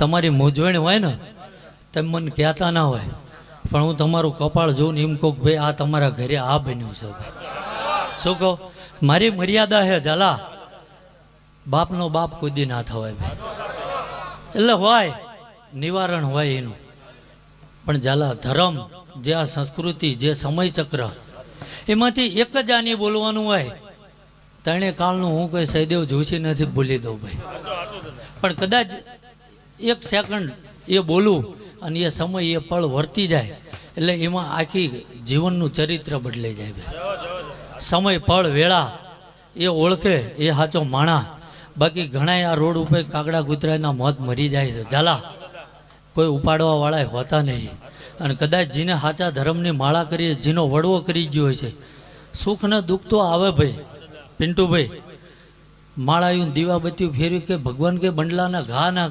તમારી મૂંઝવણ હોય ને તમે મને કહેતા ના હોય, પણ હું તમારું કપાળ જોઉં ને એમ કહું કે ભાઈ આ તમારા ઘરે આ બન્યું છે ભાઈ. શું કહો, મારી મર્યાદા છે ઝાલા, બાપનો બાપ કોઈ દી ના થવાય ભાઈ. એટલે હોય નિવારણ હોય એનું, પણ ઝાલા ધર્મ જે આ સંસ્કૃતિ જે સમય ચક્ર એમાંથી એક જ આની બોલવાનું હોય. ત્રણે કાળનું હું કોઈ સહદેવ જોશી નથી ભૂલી દઉં ભાઈ, પણ કદાચ એક સેકન્ડ એ બોલું અને એ સમય એ પળ વર્તી જાય એટલે એમાં આખી જીવનનું ચરિત્ર બદલાઈ જાય ભાઈ. સમય પળ વેળા એ ઓળખે એ સાચો માણા. બાકી ઘણા આ રોડ ઉપર કાગડા કૂતરાના મોત મરી જાય છે ઝાલા, કોઈ ઉપાડવા વાળા હોતા નહીં. અને કદાચ જેને સાચા ધર્મની માળા કરીએ, જેનો વડવો કરી ગયો હોય છે, સુખ ને દુઃખ તો આવે ભાઈ. પિન્ટુભાઈ, માળાયું દીવાબત્તી ફેર્યું કે ભગવાન કે બંડલાના ઘા ના